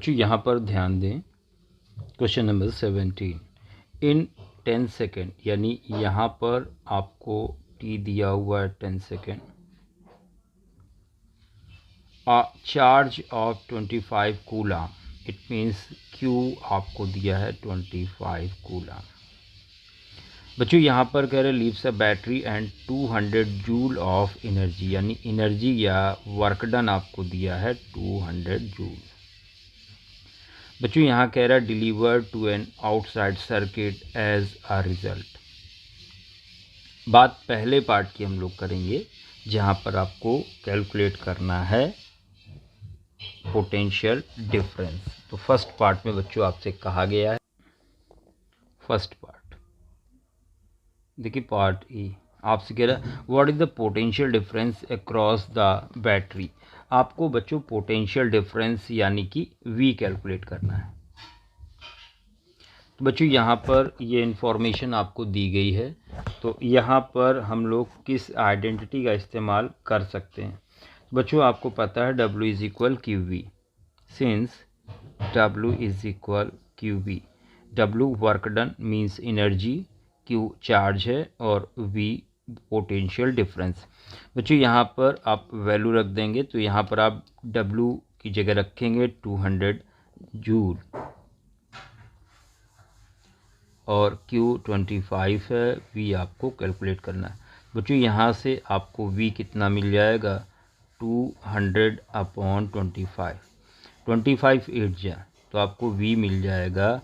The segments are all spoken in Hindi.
बच्चों यहाँ पर ध्यान दें, क्वेश्चन नंबर 17 इन 10 सेकेंड, यानी यहाँ पर आपको टी दिया हुआ है 10 second, charge of 25 coulomb, it means Q आपको दिया है 25 कूलम। बच्चों यहाँ पर कह रहे leaves a battery and 200 joule of energy, यानी एनर्जी या वर्क डन आपको दिया है 200 जूल। बच्चों यहाँ कह रहा है delivered to an outside circuit as a result. बात पहले पार्ट की हम लोग करेंगे जहाँ पर आपको कैलकुलेट करना है पोटेंशियल डिफरेंस। तो फर्स्ट पार्ट में बच्चों आपसे कहा गया है, फर्स्ट पार्ट देखिए, पार्ट ए आपसे कह रहा है what is the potential difference across the battery. आपको बच्चों पोटेंशियल डिफरेंस यानी कि वी कैलकुलेट करना है। तो बच्चों यहाँ पर ये इन्फॉर्मेशन आपको दी गई है, तो यहाँ पर हम लोग किस आइडेंटिटी का इस्तेमाल कर सकते हैं। बच्चों आपको पता है W is equal Q V, since W is equal Q V, W work done means energy, Q charge है और V पोटेंशियल डिफरेंस। बच्चों यहाँ पर आप वैल्यू रख देंगे, तो यहाँ पर आप W की जगह रखेंगे 200 जूल और Q 25 है, V आपको कैलकुलेट करना है। बच्चों यहाँ से आपको V कितना मिल जाएगा 200/25, 25 8 जा, तो आपको V मिल जाएगा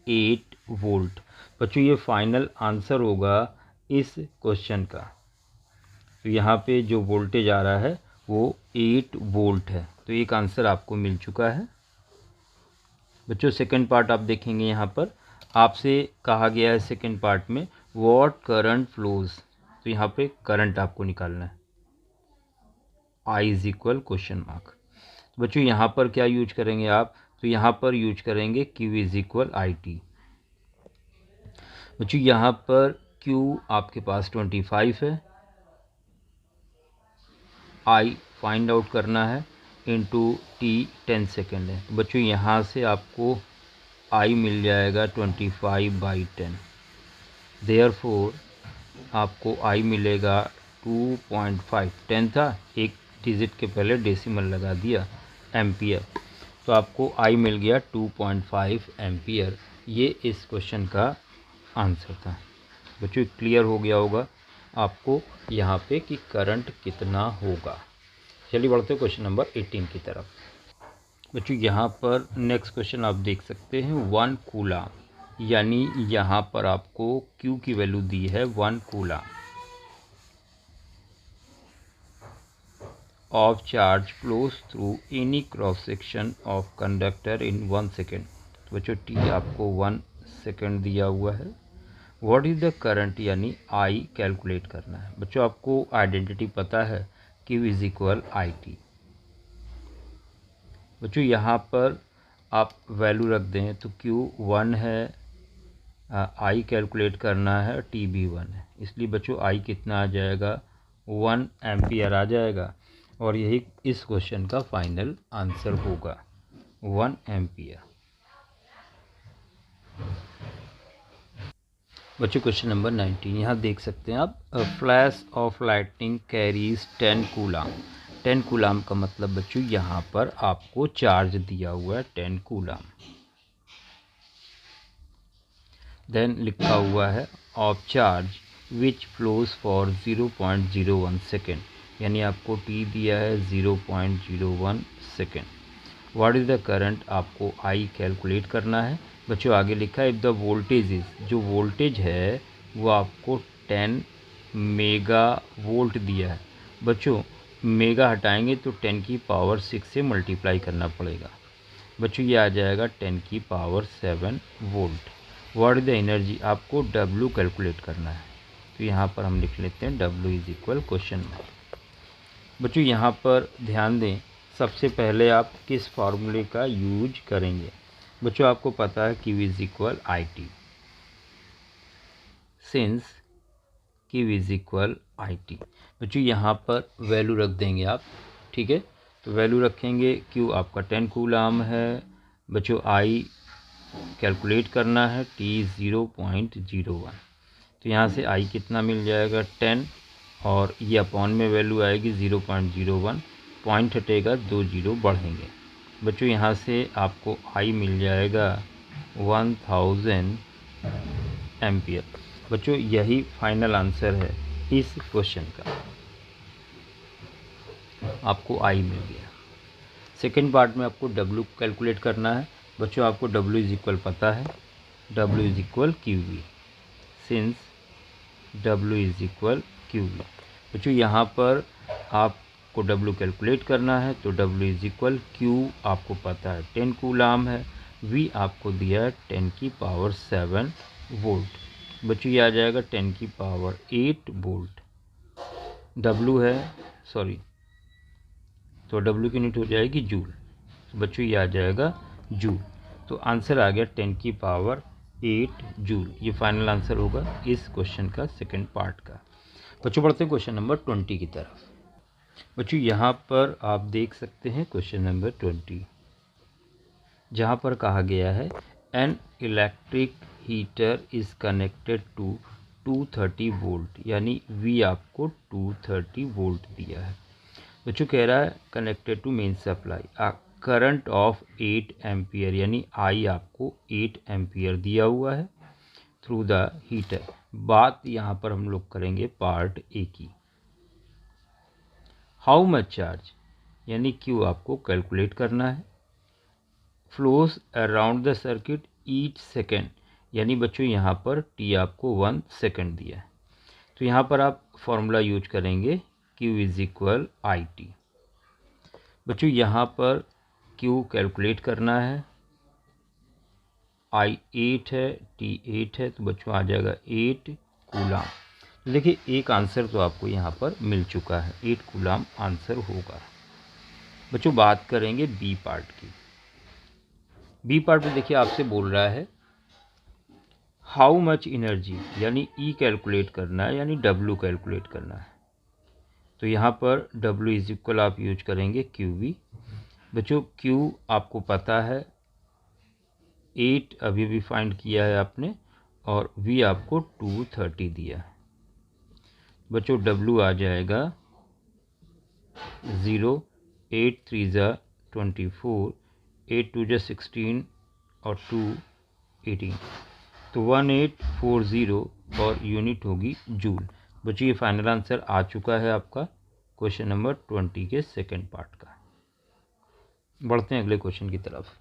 8 वोल्ट। बच्चों ये फाइनल आंसर होगा इस क्वेश्चन का। तो यहाँ पे जो वोल्टेज आ रहा है वो 8 वोल्ट है, तो एक आंसर आपको मिल चुका है। बच्चों सेकंड पार्ट आप देखेंगे, यहाँ पर आपसे कहा गया है सेकंड पार्ट में व्हाट करंट फ्लोज, तो यहाँ पे करंट आपको निकालना है, I is equal question mark. बच्चों यहाँ पर क्या यूज करेंगे आप, तो यहाँ पर यूज करेंगे Q इज इक्वल IT। बच्चों यहाँ पर Q आपके पास 25 है, I फाइंड आउट करना है, इनटू T 10 सेकेंड है। तो बच्चों यहाँ से आपको I मिल जाएगा 25/10, देयरफॉर आपको I मिलेगा 2.5, 10 था, एक डिजिट के पहले डेसिमल लगा दिया, एम्पियर, तो आपको I मिल गया 2.5 एम्पियर। ये इस क्वेश्चन का आंसर था। बच्चों क्लियर हो गया होगा आपको यहाँ पे कि करंट कितना होगा। चलिए बढ़ते क्वेश्चन नंबर 18 की तरफ। बच्चों यहाँ पर नेक्स्ट क्वेश्चन आप देख सकते हैं 1 कूलम, यानी यहाँ पर आपको Q की वैल्यू दी है 1 coulomb of charge flows through any cross section of conductor in 1 second. तो बच्चों T आपको 1 सेकेंड दिया हुआ है। व्हाट इज़ द करंट, यानी I कैलकुलेट करना है। बच्चों आपको आइडेंटिटी पता है Q इज इक्वल IT। बच्चों यहाँ पर आप वैल्यू रख दें, तो Q 1 है, I कैलकुलेट करना है, T भी 1 है, इसलिए बच्चों I कितना आ जाएगा 1 एम्पियर आ जाएगा, और यही इस क्वेश्चन का फाइनल आंसर होगा 1 एम्पियर। बच्चों क्वेश्चन नंबर 19 यहाँ देख सकते हैं आप, flash of lightning carries 10 coulomb. 10 coulomb का मतलब बच्चों यहाँ पर आपको चार्ज दिया हुआ है 10 कूलम। देन लिखा हुआ है of charge which flows for 0.01 second, यानी आपको T दिया है 0.01 second. What is the current, आपको I कैलकुलेट करना है। बच्चों आगे लिखा है इफ़ द वोल्टेज इज़, जो वोल्टेज है वो आपको 10 मेगा वोल्ट दिया है। बच्चों मेगा हटाएंगे तो 10 की पावर 6 से मल्टीप्लाई करना पड़ेगा। बच्चों ये आ जाएगा 10 की power 7 volt. What is the energy, आपको W कैलकुलेट करना है, तो यहाँ पर हम लिख लेते हैं W is equal question mark. बच्चों यहाँ पर ध्यान दें, सबसे पहले आप किस फार्मूले का यूज करेंगे। बच्चों आपको पता है Q is equal IT, since Q is equal IT। बच्चों यहाँ पर वैल्यू रख देंगे आप, ठीक है, तो वैल्यू रखेंगे Q आपका 10 कूलम है, बच्चों आई कैलकुलेट करना है, टी 0.01। तो यहाँ से आई कितना मिल जाएगा 10, और ये अपॉन में वैल्यू आएगी 0.01, पॉइंट हटेगा 2 जीरो बढ़ेंगे। बच्चों यहाँ से आपको आई मिल जाएगा 1000 एम्पियर। बच्चों यही फाइनल आंसर है इस क्वेश्चन का, आपको आई मिल गया। सेकेंड पार्ट में आपको डब्ल्यू कैलकुलेट करना है। बच्चों आपको डब्ल्यू इज इक्वल पता है, W is equal Q V, since W is equal Q V. बच्चों यहाँ पर आपको डब्ल्यू कैलकुलेट करना है, तो डब्ल्यू इज इक्वल क्यू आपको पता है 10 कूलाम है, वी आपको दिया है 10 की पावर 7 वोल्ट। बच्चों ये आ जाएगा 10 की पावर 8 वोल्ट। डब्ल्यू है, सॉरी, तो डब्ल्यू की यूनिट हो जाएगी जूल। तो बच्चों ये आ जाएगा जूल। तो आंसर आ गया 10 की पावर 8 जूल। ये फाइनल आंसर होगा इस क्वेश्चन का सेकंड पार्ट का। बच्चों बढ़ते हैं क्वेश्चन नंबर 20 की तरफ। बच्चों यहाँ पर आप देख सकते हैं क्वेश्चन नंबर 20, जहाँ पर कहा गया है an electric heater is connected to 230 volt, यानी वी आपको 230 वोल्ट दिया है। बच्चों कह रहा है connected to main supply current of 8 ampere, यानी आई आपको 8 एम्पियर दिया हुआ है थ्रू द हीटर। बात यहाँ पर हम लोग करेंगे पार्ट ए की। हाउ मच चार्ज, यानी क्यू आपको कैलकुलेट करना है। Flows around the circuit each second, यानी बच्चों यहाँ पर टी आपको 1 सेकेंड दिया है। तो यहाँ पर आप फॉर्मूला यूज करेंगे Q is equal I T. बच्चों यहाँ पर Q कैलकुलेट करना है, I 8 है, T 8 है, तो बच्चों आ जाएगा 8 कूलाम। देखिए एक आंसर तो आपको यहाँ पर मिल चुका है, 8 कूलाम आंसर होगा। बच्चों बात करेंगे बी पार्ट की। बी पार्ट में देखिए आपसे बोल रहा है हाउ मच एनर्जी, यानी E कैलकुलेट करना है, यानी W कैलकुलेट करना है। तो यहाँ पर W इज इक्वल आप यूज करेंगे QV। बच्चों Q आपको पता है 8 अभी भी फाइंड किया है आपने, और V आपको 230 दिया है। बच्चों W आ जाएगा 0, 8 3 ज़ा 24, 8 2 ज़ा 16 और 2 18, तो 1840 और यूनिट होगी जूल। बच्चों ये फाइनल आंसर आ चुका है आपका क्वेश्चन नंबर 20 के सेकंड पार्ट का। बढ़ते हैं अगले क्वेश्चन की तरफ।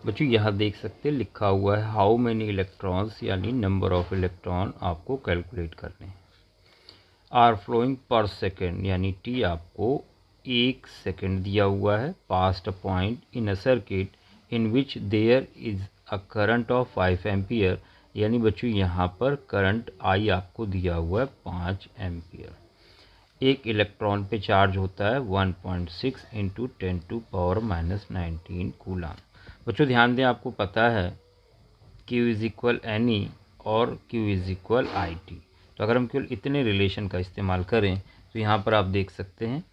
बच्चों यहाँ देख सकते हैं लिखा हुआ है हाउ मेनी इलेक्ट्रॉन्स, यानी नंबर ऑफ इलेक्ट्रॉन आपको कैलकुलेट करने हैं। आर फ्लोइंग पर सेकेंड, यानी टी आपको 1 सेकेंड दिया हुआ है, past a point in a circuit in which there is a current of 5 ampere, यानी बच्चों यहाँ पर करंट आई आपको दिया हुआ है 5 एम्पियर। एक इलेक्ट्रॉन पे चार्ज होता है 1.6 इंटू 10⁻⁻19 कूलाम। बच्चों ध्यान दें, आपको पता है Q is equal N E और Q is equal I T. तो अगर हम केवल इतने रिलेशन का इस्तेमाल करें तो यहाँ पर आप देख सकते हैं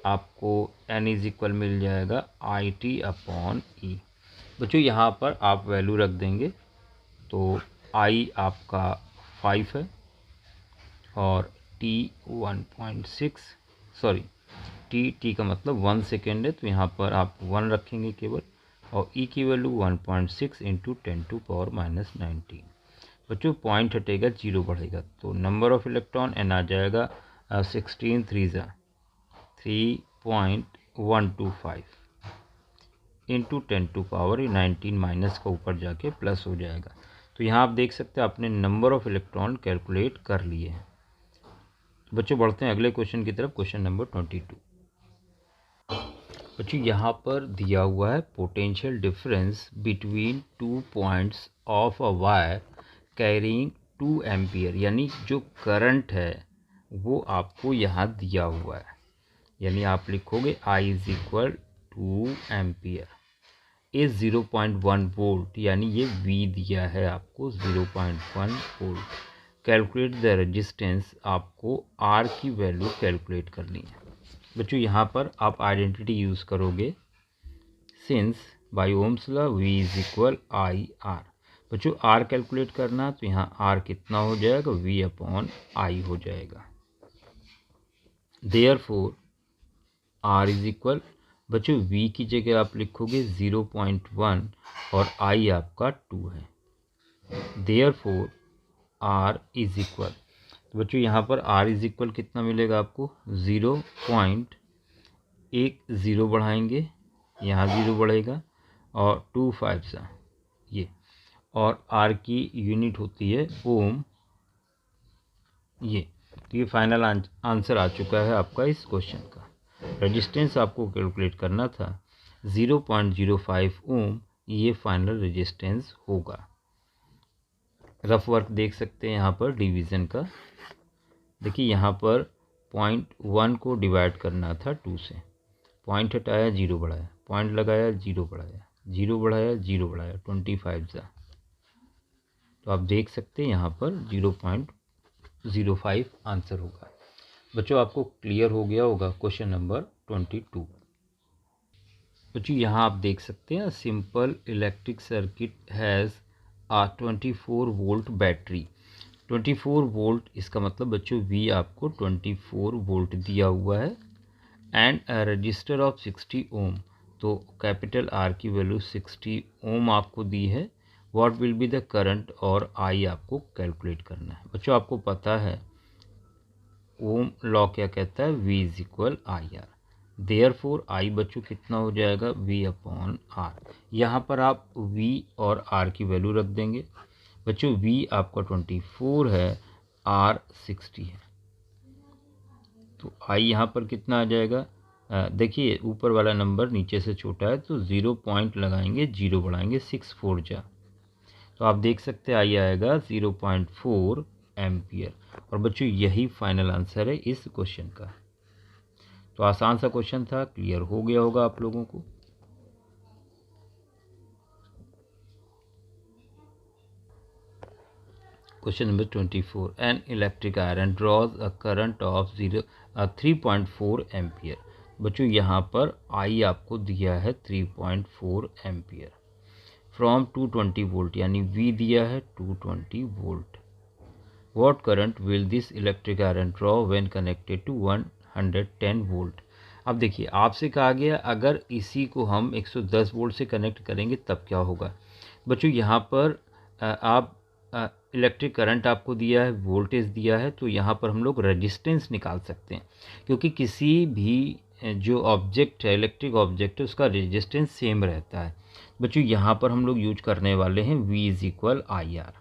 आपको N इज इक्वल मिल जाएगा आई टी अपॉन ई। बच्चों यहाँ पर आप वैल्यू रख देंगे, तो I आपका 5 है और T 1.6, सॉरी T का मतलब 1 सेकेंड है, तो यहाँ पर आप 1 रखेंगे केवल, और E की वैल्यू 1.6 इंटू 10⁻⁻19। बच्चों पॉइंट हटेगा 0 बढ़ेगा, तो नंबर ऑफ इलेक्ट्रॉन N आ जाएगा 16 3 ज़ा 3.125 इंटू 10⁻19 माइनस का ऊपर जाके प्लस हो जाएगा। तो यहाँ आप देख सकते हैं आपने नंबर ऑफ इलेक्ट्रॉन कैलकुलेट कर लिए हैं। तो बच्चों बढ़ते हैं अगले क्वेश्चन की तरफ, क्वेश्चन नंबर 22। बच्चों यहाँ पर दिया हुआ है potential difference between 2 points of a wire carrying 2 ampere, यानी जो करंट है वो आपको यहाँ दिया हुआ है, यानी आप लिखोगे I is equal 2 ampere a 0.1 volt, यानी ये V दिया है आपको 0.1 वोल्ट। कैलकुलेट द रेजिस्टेंस, आपको R की वैल्यू कैलकुलेट करनी है। बच्चों यहाँ पर आप आइडेंटिटी यूज़ करोगे since by Ohm's law V is equal I R. बच्चों R कैलकुलेट करना तो यहाँ R कितना हो जाएगा, V अपॉन आई हो जाएगा। देयरफॉर R इज इक्वल, बच्चों V की जगह आप लिखोगे 0.1 और I आपका 2 है। देयरफॉर R इज इक्वल, तो बच्चों यहाँ पर R इज इक्वल कितना मिलेगा आपको, 0.10 बढ़ाएंगे, यहाँ 0 बढ़ेगा और 2 5 सा ये, और R की यूनिट होती है ओम ये। तो ये फाइनल आंसर आ चुका है आपका इस क्वेश्चन का। रेजिस्टेंस आपको कैलकुलेट करना था 0.05 ओम, ये फाइनल रेजिस्टेंस होगा। रफ वर्क देख सकते हैं यहाँ पर डिवीज़न का। देखिए यहाँ पर 0.1 को डिवाइड करना था 2 से, पॉइंट हटाया 0 बढ़ाया, पॉइंट लगाया 0 बढ़ाया, 0 बढ़ाया 0 बढ़ाया, 25 सा। तो आप देख सकते हैं यहाँ पर 0.05 आंसर होगा। बच्चों आपको क्लियर हो गया होगा क्वेश्चन नंबर 22। बच्चों यहाँ आप देख सकते हैं simple electric circuit has a 24 volt battery. 24 volt इसका मतलब बच्चों V आपको 24 वोल्ट दिया हुआ है एंड रजिस्टर ऑफ 60 ओम, तो कैपिटल R की वैल्यू 60 ओम आपको दी है। What will be the current और I आपको कैलकुलेट करना है। बच्चों आपको पता है ओम लॉ क्या कहता है, V is equal I are. Therefore I बच्चों कितना हो जाएगा, V अपॉन आर। यहाँ पर आप V और R की वैल्यू रख देंगे। बच्चों V आपका 24 है, R 60 है, तो I यहाँ पर कितना आ जाएगा, देखिए ऊपर वाला नंबर नीचे से छोटा है तो 0 पॉइंट लगाएंगे, 0 बढ़ाएंगे, 6 4 जा, तो आप देख सकते हैं I आएगा 0.4 एम्पियर। और बच्चों यही फाइनल आंसर है इस क्वेश्चन का। तो आसान सा क्वेश्चन था, क्लियर हो गया होगा आप लोगों को। Question number 24, an electric iron draws a current of 3.4 ampere. बच्चों यहाँ पर I आपको दिया है 3.4 एम्पियर फ्रॉम 220 वोल्ट, यानी V दिया है 220 volt. What current will this electric iron draw when connected to 110 volt. अब देखिए आपसे कहा गया अगर इसी को हम 110 वोल्ट से कनेक्ट करेंगे तब क्या होगा। बच्चों यहाँ पर आप इलेक्ट्रिक करंट आपको दिया है, वोल्टेज दिया है, तो यहाँ पर हम लोग रेजिस्टेंस निकाल सकते हैं, क्योंकि किसी भी जो ऑब्जेक्ट है, इलेक्ट्रिक ऑब्जेक्ट है, उसका रेजिस्टेंस सेम रहता है। बच्चों यहाँ पर हम लोग यूज करने वाले हैं V is equal I are.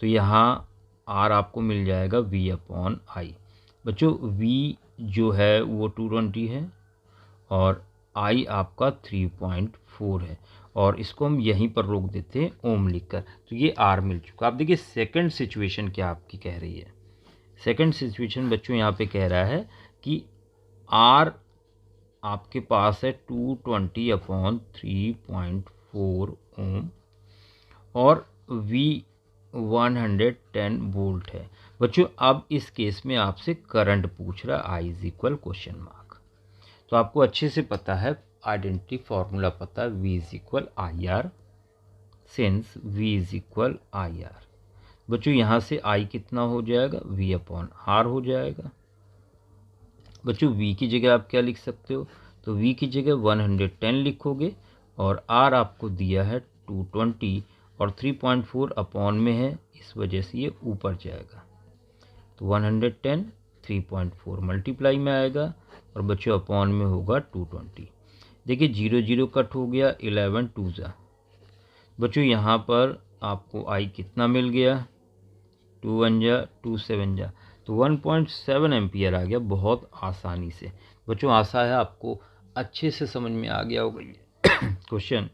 तो यहाँ R आपको मिल जाएगा V अपॉन आई। बच्चों V जो है वो 220 है और I आपका 3.4 है, और इसको हम यहीं पर रोक देते हैं ओम लिखकर, तो ये R मिल चुका। आप देखिए सेकंड सिचुएशन क्या आपकी कह रही है। सेकंड सिचुएशन बच्चों यहाँ पे कह रहा है कि R आपके पास है 220 अपॉन 3.4 ओम और V 110 वोल्ट है। बच्चों अब इस केस में आपसे करंट पूछ रहा I is equal question mark. तो आपको अच्छे से पता है, आइडेंटिटी फार्मूला पता है, V is equal I are, since V is equal I R. बच्चों यहाँ से I कितना हो जाएगा, V अपॉन आर हो जाएगा। बच्चों V की जगह आप क्या लिख सकते हो, तो V की जगह 110 लिखोगे और R आपको दिया है 220 और 3.4 अपॉन में है, इस वजह से ये ऊपर जाएगा। तो 110 3.4 मल्टीप्लाई में आएगा और बच्चों अपॉन में होगा 220। देखिए 0 0 कट हो गया, 11 2 जा। बच्चों यहाँ पर आपको I कितना मिल गया, 2 1 जा 2 7 जा, तो 1.7 एम्पियर आ गया बहुत आसानी से। बच्चों आशा है आपको अच्छे से समझ में आ गया होगा ये क्वेश्चन।